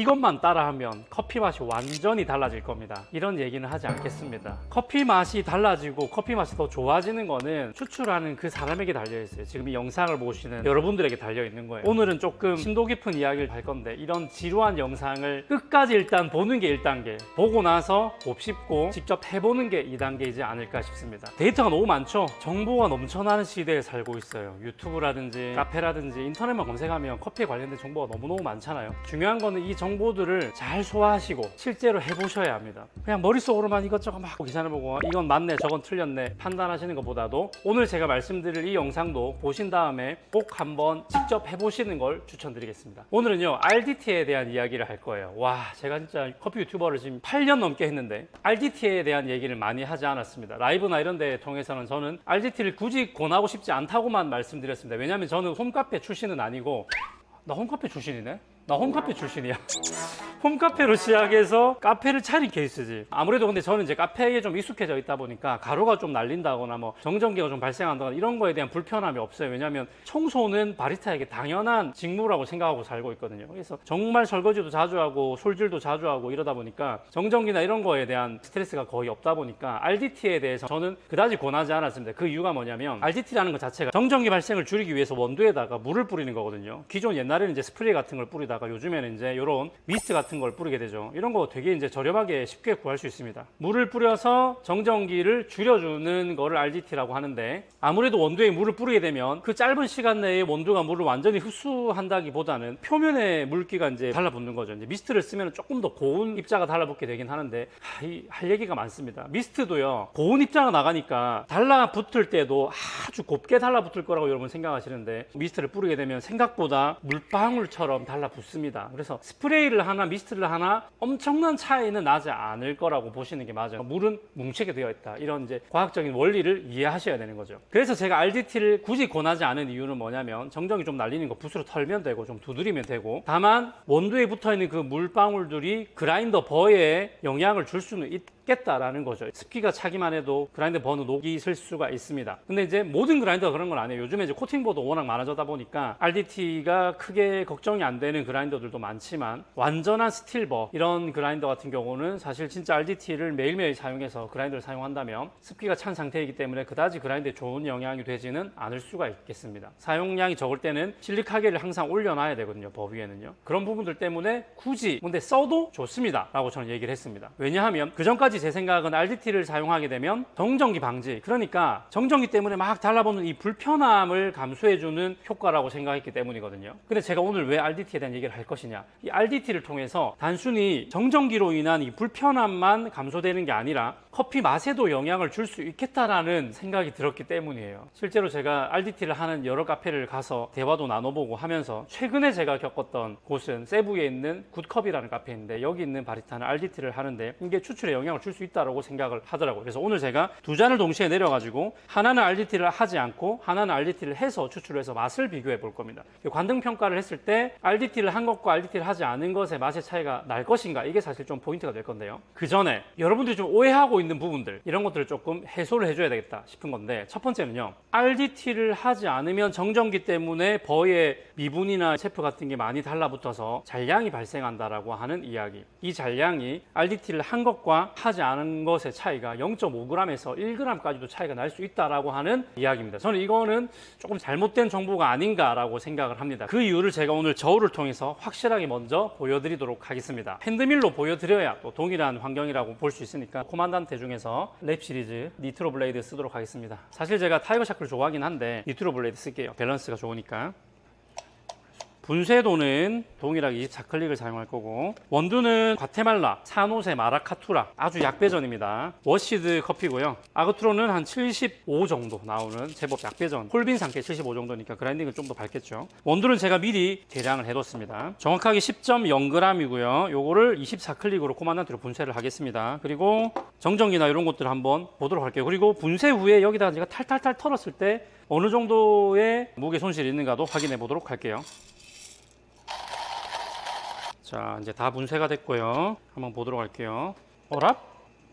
이것만 따라하면 커피 맛이 완전히 달라질 겁니다. 이런 얘기는 하지 않겠습니다. 커피 맛이 달라지고 커피 맛이 더 좋아지는 거는 추출하는 그 사람에게 달려있어요. 지금 이 영상을 보시는 여러분들에게 달려있는 거예요. 오늘은 조금 심도 깊은 이야기를 할 건데, 이런 지루한 영상을 끝까지 일단 보는 게 1단계, 보고 나서 곱씹고 직접 해보는 게 2단계이지 않을까 싶습니다. 데이터가 너무 많죠? 정보가 넘쳐나는 시대에 살고 있어요. 유튜브라든지 카페라든지 인터넷만 검색하면 커피에 관련된 정보가 너무너무 많잖아요. 중요한 거는 이 정보들을 잘 소화하시고 실제로 해보셔야 합니다. 그냥 머릿속으로만 이것저것 막 기사를 보고 이건 맞네 저건 틀렸네 판단하시는 것보다도 오늘 제가 말씀드릴 이 영상도 보신 다음에 꼭 한번 직접 해보시는 걸 추천드리겠습니다. 오늘은요, RDT에 대한 이야기를 할 거예요. 와, 제가 진짜 커피 유튜버를 지금 8년 넘게 했는데 RDT에 대한 얘기를 많이 하지 않았습니다. 라이브나 이런 데 통해서는 저는 RDT를 굳이 권하고 싶지 않다고만 말씀드렸습니다. 왜냐하면 저는 홈카페 출신은 아니고, 나 홈카페 출신이네? 나 홈카페 출신이야. 홈카페로 시작해서 카페를 차린 케이스지. 아무래도 근데 저는 이제 카페에 좀 익숙해져 있다 보니까 가루가 좀 날린다거나 뭐 정전기가 좀 발생한다거나 이런 거에 대한 불편함이 없어요. 왜냐하면 청소는 바리스타에게 당연한 직무라고 생각하고 살고 있거든요. 그래서 정말 설거지도 자주 하고 솔질도 자주 하고 이러다 보니까 정전기나 이런 거에 대한 스트레스가 거의 없다 보니까 RDT에 대해서 저는 그다지 권하지 않았습니다. 그 이유가 뭐냐면 RDT라는 것 자체가 정전기 발생을 줄이기 위해서 원두에다가 물을 뿌리는 거거든요. 기존 옛날에는 이제 스프레이 같은 걸 뿌리다가 요즘에는 이제 이런 미스트 같은 걸 뿌리게 되죠. 이런 거 되게 이제 저렴하게 쉽게 구할 수 있습니다. 물을 뿌려서 정전기를 줄여주는 거를 RDT라고 하는데, 아무래도 원두에 물을 뿌리게 되면 그 짧은 시간 내에 원두가 물을 완전히 흡수한다기보다는 표면에 물기가 이제 달라붙는 거죠. 이제 미스트를 쓰면 조금 더 고운 입자가 달라붙게 되긴 하는데, 할 얘기가 많습니다. 미스트도요, 고운 입자가 나가니까 달라붙을 때도 아주 곱게 달라붙을 거라고 여러분 생각하시는데, 미스트를 뿌리게 되면 생각보다 물방울처럼 달라붙습니다. 그래서 스프레이를 하나 미스트를 하나 엄청난 차이는 나지 않을 거라고 보시는 게 맞아요. 물은 뭉치게 되어 있다, 이런 이제 과학적인 원리를 이해하셔야 되는 거죠. 그래서 제가 RDT를 굳이 권하지 않은 이유는 뭐냐면, 정전기 좀 날리는 거 붓으로 털면 되고 좀 두드리면 되고, 다만 원두에 붙어있는 그 물방울들이 그라인더 버에 영향을 줄 수는 있겠다라는 거죠. 습기가 차기만 해도 그라인더 버는 녹이 있을 수가 있습니다. 근데 이제 모든 그라인더가 그런 건 아니에요. 요즘에 이제 코팅보드 워낙 많아졌다 보니까 RDT가 크게 걱정이 안 되는 그라인더들도 많지만, 완전한 스틸버 이런 그라인더 같은 경우는 사실 진짜 RDT를 매일매일 사용해서 그라인더를 사용한다면 습기가 찬 상태이기 때문에 그다지 그라인더에 좋은 영향이 되지는 않을 수가 있겠습니다. 사용량이 적을 때는 실리카겔을 항상 올려놔야 되거든요, 버 위에는요. 그런 부분들 때문에 굳이 근데 써도 좋습니다 라고 저는 얘기를 했습니다. 왜냐하면 그전까지 제 생각은 RDT를 사용하게 되면 정전기 방지, 그러니까 정전기 때문에 막 달라붙는 이 불편함을 감수해주는 효과라고 생각했기 때문이거든요. 근데 제가 오늘 왜 RDT에 대한 얘기를 할 것이냐, 이 RDT를 통해서 단순히 정전기로 인한 이 불편함만 감소되는 게 아니라 커피 맛에도 영향을 줄 수 있겠다라는 생각이 들었기 때문이에요. 실제로 제가 RDT를 하는 여러 카페를 가서 대화도 나눠보고 하면서, 최근에 제가 겪었던 곳은 세부에 있는 굿컵이라는 카페인데, 여기 있는 바리스타는 RDT를 하는데 이게 추출에 영향을 줄 수 있다고 생각을 하더라고요. 그래서 오늘 제가 두 잔을 동시에 내려가지고 하나는 RDT를 하지 않고 하나는 RDT를 해서 추출을 해서 맛을 비교해 볼 겁니다. 관등 평가를 했을 때 RDT를 한 것과 RDT를 하지 않은 것의 맛의 차이가 날 것인가, 이게 사실 좀 포인트가 될 건데요. 그 전에 여러분들이 좀 오해하고 있는 부분들, 이런 것들을 조금 해소를 해줘야 되겠다 싶은 건데, 첫 번째는요, RDT를 하지 않으면 정전기 때문에 버의 미분이나 체프 같은 게 많이 달라붙어서 잔량이 발생한다라고 하는 이야기. 이 잔량이 RDT를 한 것과 하지 않은 것의 차이가 0.5g에서 1g까지도 차이가 날 수 있다라고 하는 이야기입니다. 저는 이거는 조금 잘못된 정보가 아닌가라고 생각을 합니다. 그 이유를 제가 오늘 저울을 통해서 확실하게 먼저 보여드리도록 하겠습니다. 핸드밀로 보여드려야 또 동일한 환경이라고 볼 수 있으니까 코만단테 중에서 랩 시리즈 니트로 블레이드 쓰도록 하겠습니다. 사실 제가 타이거 샤크를 좋아하긴 한데 니트로 블레이드 쓸게요. 밸런스가 좋으니까. 분쇄도는 동일하게 24클릭을 사용할 거고, 원두는 과테말라, 산호세, 마라카투라, 아주 약배전입니다. 워시드 커피고요. 아그트로는 한 75 정도 나오는 제법 약배전, 홀빈 상태 75 정도니까 그라인딩은 좀 더 밝겠죠. 원두는 제가 미리 계량을 해뒀습니다. 정확하게 10.0g이고요. 요거를 24클릭으로 코만단트로 분쇄를 하겠습니다. 그리고 정전기나 이런 것들을 한번 보도록 할게요. 그리고 분쇄 후에 여기다가 제가 탈탈탈 털었을 때 어느 정도의 무게 손실이 있는가도 확인해 보도록 할게요. 자, 이제 다 분쇄가 됐고요. 한번 보도록 할게요. 어랍?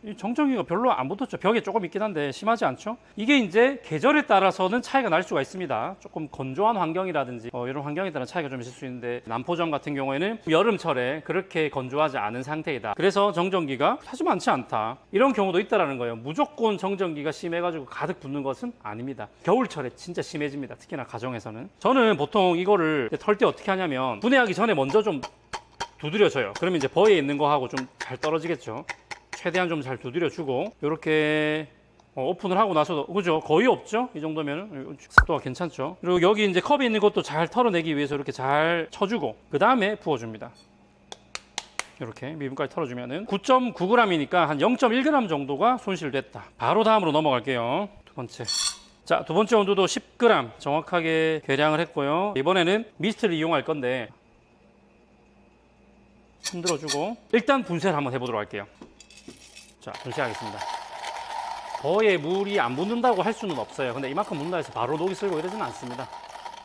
이 정전기가 별로 안 붙었죠. 벽에 조금 있긴 한데 심하지 않죠. 이게 이제 계절에 따라서는 차이가 날 수가 있습니다. 조금 건조한 환경이라든지 이런 환경에 따라 차이가 좀 있을 수 있는데, 남포점 같은 경우에는 여름철에 그렇게 건조하지 않은 상태이다. 그래서 정전기가 사실 많지 않다. 이런 경우도 있다라는 거예요. 무조건 정전기가 심해가지고 가득 붙는 것은 아닙니다. 겨울철에 진짜 심해집니다. 특히나 가정에서는. 저는 보통 이거를 털 때 어떻게 하냐면, 분해하기 전에 먼저 좀 두드려줘요. 그러면 이제 버에 있는 거하고 좀 잘 떨어지겠죠. 최대한 좀 잘 두드려주고, 이렇게 오픈을 하고 나서도, 그죠? 거의 없죠? 이 정도면 습도가 괜찮죠? 그리고 여기 이제 컵에 있는 것도 잘 털어내기 위해서 이렇게 잘 쳐주고, 그 다음에 부어줍니다. 이렇게 미분까지 털어주면은 9.9g이니까 한 0.1g 정도가 손실됐다. 바로 다음으로 넘어갈게요. 두 번째. 자, 두 번째 온도도 10g 정확하게 계량을 했고요. 이번에는 미스트를 이용할 건데, 흔들어주고 일단 분쇄를 한번 해보도록 할게요. 자, 분쇄하겠습니다. 거에 물이 안 붙는다고 할 수는 없어요. 근데 이만큼 묻는다 해서 바로 녹이 슬고 이러지는 않습니다.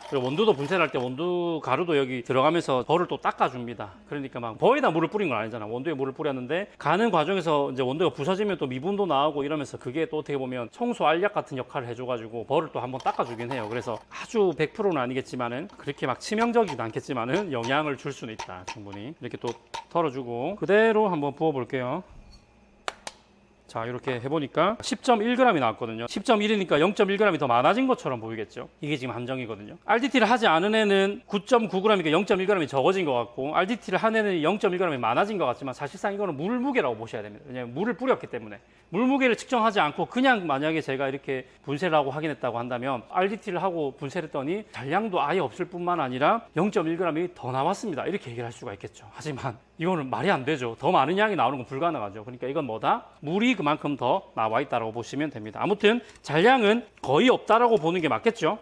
그리고 원두도 분쇄를 할 때 원두 가루도 여기 들어가면서 벌을 또 닦아줍니다. 그러니까 막 벌에다 물을 뿌린 건 아니잖아. 원두에 물을 뿌렸는데, 가는 과정에서 이제 원두가 부서지면 또 미분도 나오고 이러면서, 그게 또 어떻게 보면 청소 알약 같은 역할을 해줘가지고 벌을 또 한번 닦아주긴 해요. 그래서 아주 100%는 아니겠지만은, 그렇게 막 치명적이진 않겠지만은 영향을 줄 수는 있다. 충분히. 이렇게 또 털어주고 그대로 한번 부어볼게요. 자, 이렇게 해보니까 10.1g이 나왔거든요. 10.1이니까 0.1g이 더 많아진 것처럼 보이겠죠. 이게 지금 함정이거든요. RDT를 하지 않은 애는 9.9g이니까 0.1g이 적어진 것 같고, RDT를 한 애는 0.1g이 많아진 것 같지만, 사실상 이거는 물 무게라고 보셔야 됩니다. 왜냐하면 물을 뿌렸기 때문에. 물 무게를 측정하지 않고 그냥 만약에 제가 이렇게 분쇄를 하고 확인했다고 한다면, RDT를 하고 분쇄를 했더니 잔량도 아예 없을 뿐만 아니라 0.1g이 더 나왔습니다. 이렇게 얘기를 할 수가 있겠죠. 하지만 이거는 말이 안 되죠. 더 많은 양이 나오는 건 불가능하죠. 그러니까 이건 뭐다? 물이 그만큼 더 나와 있다고 보시면 됩니다. 아무튼 잔량은 거의 없다라고 보는 게 맞겠죠.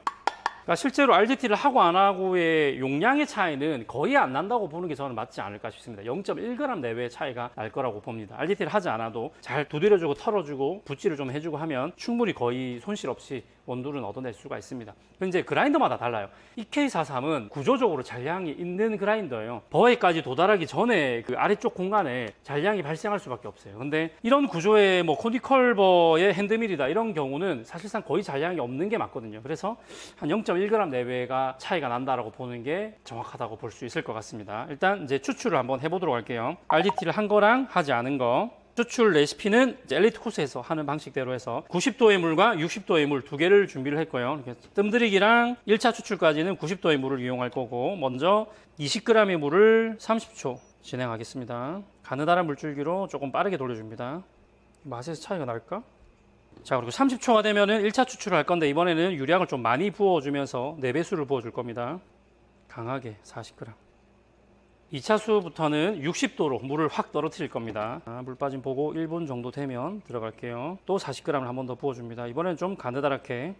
그러니까 실제로 RDT를 하고 안 하고의 용량의 차이는 거의 안 난다고 보는 게 저는 맞지 않을까 싶습니다. 0.1g 내외의 차이가 날 거라고 봅니다. RDT를 하지 않아도 잘 두드려주고 털어주고 붓질을 좀 해주고 하면 충분히 거의 손실 없이 원두를 얻어낼 수가 있습니다. 이제 그라인더마다 달라요. EK43은 구조적으로 잔량이 있는 그라인더예요. 버에까지 도달하기 전에 그 아래쪽 공간에 잔량이 발생할 수밖에 없어요. 근데 이런 구조의 뭐 코니컬버의 핸드밀이다 이런 경우는 사실상 거의 잔량이 없는 게 맞거든요. 그래서 한 0.1g 내외가 차이가 난다라고 보는 게 정확하다고 볼 수 있을 것 같습니다. 일단 이제 추출을 한번 해보도록 할게요. RDT를 한 거랑 하지 않은 거. 추출 레시피는 엘리트 코스에서 하는 방식대로 해서 90도의 물과 60도의 물 두 개를 준비를 했고요. 뜸들이기랑 1차 추출까지는 90도의 물을 이용할 거고, 먼저 20g의 물을 30초 진행하겠습니다. 가느다란 물줄기로 조금 빠르게 돌려줍니다. 맛에서 차이가 날까? 자, 그리고 30초가 되면은 1차 추출을 할 건데, 이번에는 유량을 좀 많이 부어주면서 4배수를 부어줄 겁니다. 강하게 40g. 2차 수부터는 60도로 물을 확 떨어뜨릴 겁니다. 물 빠짐 보고 1분 정도 되면 들어갈게요. 또 40g을 한 번 더 부어줍니다. 이번엔 좀 가느다랗게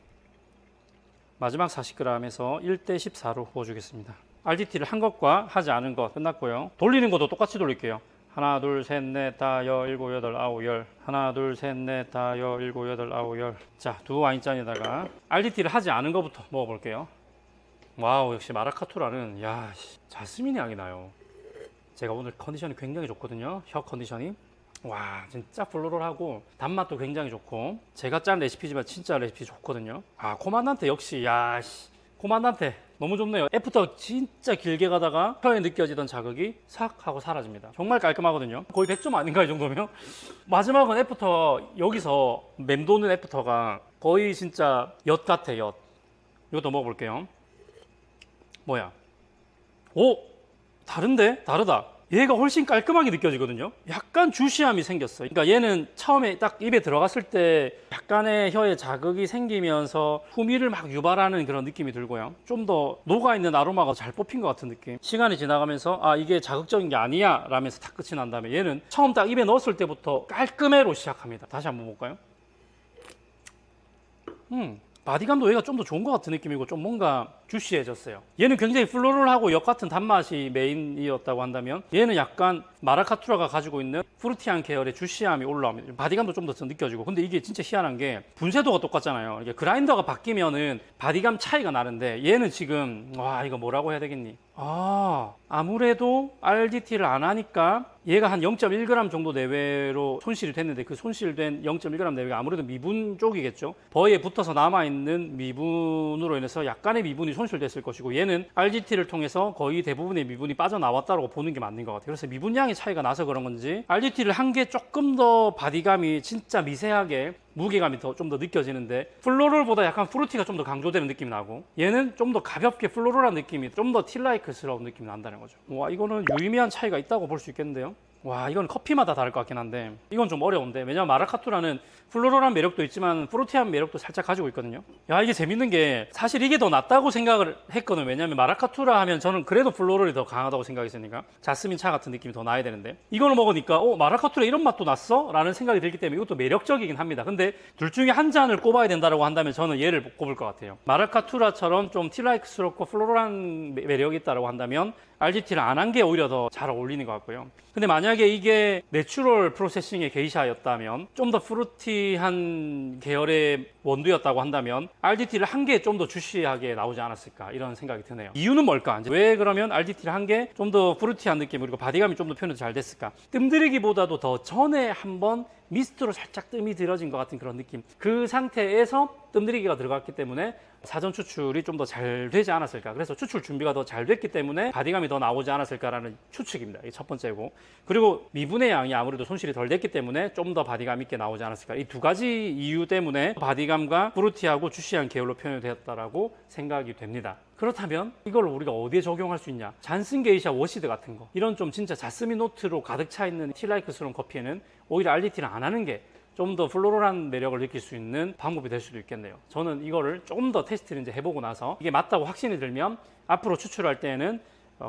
마지막 40g에서 1대14로 부어주겠습니다. RDT를 한 것과 하지 않은 것 끝났고요. 돌리는 것도 똑같이 돌릴게요. 하나, 둘, 셋, 넷, 다, 여, 일곱, 여덟, 아홉, 열. 하나, 둘, 셋, 넷, 다, 여, 일곱, 여덟, 아홉, 열. 자, 두 와인잔에다가 RDT를 하지 않은 것부터 먹어볼게요. 와우, 역시 마라카토라는 자스민 향이 나요. 제가 오늘 컨디션이 굉장히 좋거든요. 혀 컨디션이. 와, 진짜 플로럴하고 단맛도 굉장히 좋고, 제가 짠 레시피지만 진짜 레시피 좋거든요. 코만단테 역시 코만단테 너무 좋네요. 애프터 진짜 길게 가다가 혀에 느껴지던 자극이 싹 하고 사라집니다. 정말 깔끔하거든요. 거의 100점 아닌가 이 정도면? 마지막은 애프터, 여기서 맴도는 애프터가 거의 진짜 엿 같아, 엿. 이것도 먹어볼게요. 뭐야? 오! 다른데? 다르다. 얘가 훨씬 깔끔하게 느껴지거든요. 약간 주시함이 생겼어요. 그러니까 얘는 처음에 딱 입에 들어갔을 때 약간의 혀에 자극이 생기면서 후미를 막 유발하는 그런 느낌이 들고요. 좀 더 녹아있는 아로마가 잘 뽑힌 것 같은 느낌. 시간이 지나가면서 이게 자극적인 게 아니야 라면서 딱 끝이 난 다음에, 얘는 처음 딱 입에 넣었을 때부터 깔끔해로 시작합니다. 다시 한번 볼까요? 바디감도 얘가 좀 더 좋은 것 같은 느낌이고, 좀 뭔가 주시해졌어요. 얘는 굉장히 플로럴하고 역 같은 단맛이 메인이었다고 한다면 얘는 약간 마라카투라가 가지고 있는 프루티한 계열의 주시함이 올라옵니다. 바디감도 좀 더 느껴지고. 근데 이게 진짜 희한한 게 분쇄도가 똑같잖아요. 이게 그라인더가 바뀌면은 바디감 차이가 나는데 얘는 지금 와 이거 뭐라고 해야 되겠니? 아무래도 RDT를 안 하니까 얘가 한 0.1g 정도 내외로 손실이 됐는데 그 손실된 0.1g 내외가 아무래도 미분 쪽이겠죠. 버에 붙어서 남아있는 미분으로 인해서 약간의 미분이 손실됐을 것이고 얘는 RDT를 통해서 거의 대부분의 미분이 빠져나왔다고 보는 게 맞는 것 같아요. 그래서 미분량의 차이가 나서 그런 건지 RDT를 한 게 조금 더 바디감이 진짜 미세하게 무게감이 좀 더 느껴지는데 플로럴보다 약간 프루티가 좀 더 강조되는 느낌이 나고 얘는 좀 더 가볍게 플로럴한 느낌이 좀 더 틸라이크스러운 느낌이 난다는 거죠. 와 이거는 유의미한 차이가 있다고 볼 수 있겠는데요. 와 이건 커피마다 다를 것 같긴 한데 이건 좀 어려운데 왜냐면 마라카투라는 플로럴한 매력도 있지만 프루티한 매력도 살짝 가지고 있거든요. 야 이게 재밌는 게 사실 이게 더 낫다고 생각을 했거든. 왜냐면 마라카투라 하면 저는 그래도 플로럴이 더 강하다고 생각했으니까 자스민 차 같은 느낌이 더 나야 되는데 이거를 먹으니까 마라카투라 이런 맛도 났어? 라는 생각이 들기 때문에 이것도 매력적이긴 합니다. 근데 둘 중에 한 잔을 꼽아야 된다고 한다면 저는 얘를 꼽을 것 같아요. 마라카투라처럼 좀 틸라이크스럽고 플로럴한 매력이 있다고 한다면 RDT를 안 한 게 오히려 더 잘 어울리는 것 같고요. 근데 만약에 이게 내추럴 프로세싱의 게이샤였다면 좀 더 프루티한 계열의 원두였다고 한다면 RDT를 한 게 좀 더 주시하게 나오지 않았을까 이런 생각이 드네요. 이유는 뭘까? 왜 그러면 RDT를 한 게 좀 더 프루티한 느낌 그리고 바디감이 좀 더 표현이 잘 됐을까? 뜸들이기보다도 더 전에 한번 미스트로 살짝 뜸이 들어진 것 같은 그런 느낌. 그 상태에서 뜸들이기가 들어갔기 때문에 사전 추출이 좀 더 잘 되지 않았을까. 그래서 추출 준비가 더 잘 됐기 때문에 바디감이 더 나오지 않았을까라는 추측입니다. 이게 첫 번째고. 그리고 미분의 양이 아무래도 손실이 덜 됐기 때문에 좀 더 바디감 있게 나오지 않았을까. 이 두 가지 이유 때문에 바디감과 프루티하고 주시한 계열로 표현이 되었다라고 생각이 됩니다. 그렇다면 이걸 우리가 어디에 적용할 수 있냐? 잔슨 게이샤 워시드 같은 거 이런 좀 진짜 자스민 노트로 가득 차 있는 틸라이크스러운 커피에는 오히려 RDT를 안 하는 게 좀 더 플로럴한 매력을 느낄 수 있는 방법이 될 수도 있겠네요. 저는 이거를 조금 더 테스트를 이제 해보고 나서 이게 맞다고 확신이 들면 앞으로 추출할 때는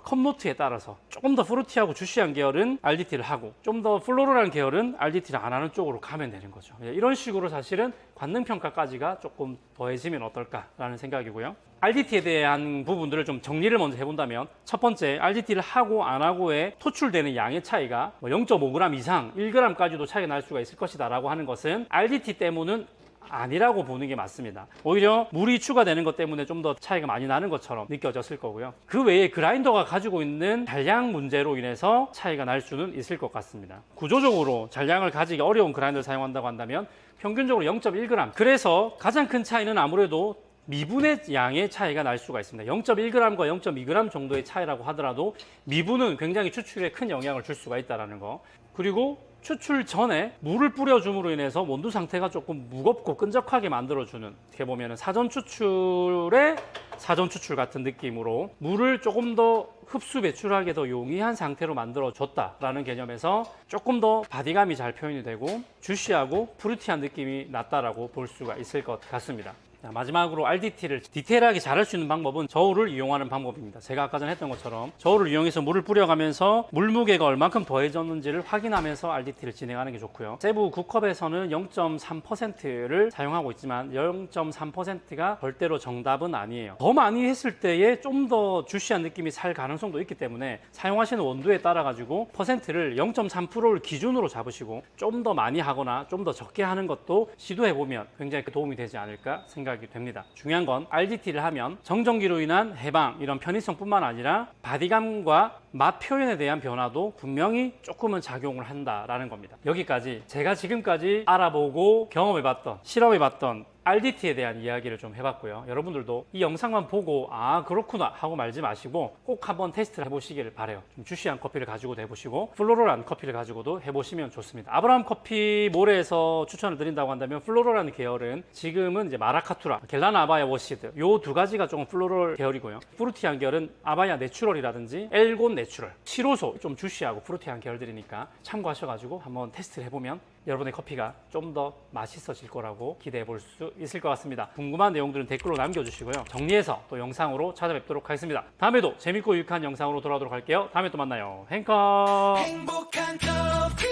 컵노트에 따라서 조금 더 프루티하고 주시한 계열은 RDT를 하고 좀 더 플로럴한 계열은 RDT를 안 하는 쪽으로 가면 되는 거죠. 이런 식으로 사실은 관능평가까지가 조금 더해지면 어떨까라는 생각이고요. RDT에 대한 부분들을 좀 정리를 먼저 해본다면 첫 번째, RDT를 하고 안 하고의 토출되는 양의 차이가 0.5g 이상 1g까지도 차이가 날 수가 있을 것이다 라고 하는 것은 RDT 때문은 아니라고 보는 게 맞습니다. 오히려 물이 추가되는 것 때문에 좀 더 차이가 많이 나는 것처럼 느껴졌을 거고요. 그 외에 그라인더가 가지고 있는 잔량 문제로 인해서 차이가 날 수는 있을 것 같습니다. 구조적으로 잔량을 가지기 어려운 그라인더를 사용한다고 한다면 평균적으로 0.1g. 그래서 가장 큰 차이는 아무래도 미분의 양의 차이가 날 수가 있습니다. 0.1g과 0.2g 정도의 차이라고 하더라도 미분은 굉장히 추출에 큰 영향을 줄 수가 있다는 거. 그리고 추출 전에 물을 뿌려줌으로 인해서 원두 상태가 조금 무겁고 끈적하게 만들어주는, 어떻게 보면 사전 추출의 사전 추출 같은 느낌으로 물을 조금 더 흡수 배출하기 더 용이한 상태로 만들어줬다라는 개념에서 조금 더 바디감이 잘 표현이 되고 주시하고 프루티한 느낌이 났다라고 볼 수가 있을 것 같습니다. 자, 마지막으로 RDT를 디테일하게 잘할 수 있는 방법은 저울을 이용하는 방법입니다. 제가 아까 전에 했던 것처럼 저울을 이용해서 물을 뿌려가면서 물 무게가 얼만큼 더해졌는지를 확인하면서 RDT를 진행하는 게 좋고요. 세부 9컵에서는 0.3%를 사용하고 있지만 0.3%가 절대로 정답은 아니에요. 더 많이 했을 때에 좀 더 주시한 느낌이 살 가능성도 있기 때문에 사용하시는 원두에 따라 가지고 퍼센트를 0.3%를 기준으로 잡으시고 좀 더 많이 하거나 좀 더 적게 하는 것도 시도해보면 굉장히 도움이 되지 않을까 생각이 됩니다. 중요한 건 RDT를 하면 정전기로 인한 해방, 이런 편의성뿐만 아니라 바디감과 맛 표현에 대한 변화도 분명히 조금은 작용을 한다라는 겁니다. 여기까지 제가 지금까지 알아보고 경험해봤던, 실험해봤던 RDT에 대한 이야기를 좀 해봤고요. 여러분들도 이 영상만 보고 아 그렇구나 하고 말지 마시고 꼭 한번 테스트를 해보시기를 바라요. 좀 주시한 커피를 가지고도 해보시고 플로럴한 커피를 가지고도 해보시면 좋습니다. 아브라함 커피몰에서 추천을 드린다고 한다면 플로럴한 계열은 지금은 이제 마라카투라, 겔라나 아바야 워시드 요 두 가지가 조금 플로럴 계열이고요. 프루티한 계열은 아바야 내추럴이라든지 엘곤 내추럴, 시로소 좀 주시하고 프루티한 계열들이니까 참고하셔가지고 한번 테스트를 해보면 여러분의 커피가 좀 더 맛있어질 거라고 기대해 볼 수 있을 것 같습니다. 궁금한 내용들은 댓글로 남겨주시고요. 정리해서 또 영상으로 찾아뵙도록 하겠습니다. 다음에도 재밌고 유익한 영상으로 돌아오도록 할게요. 다음에 또 만나요. 행커! 행복한 커피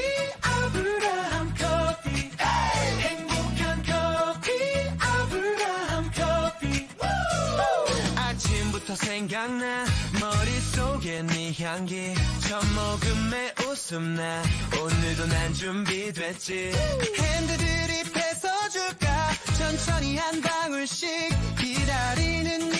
아브라함 커피 행복한 커피 아브라함 커피 아침 생각나 머릿속에 네 향기 첫 모금의 웃음나 오늘도 난 준비됐지 핸드드립 해서 줄까 천천히 한 방울씩 기다리는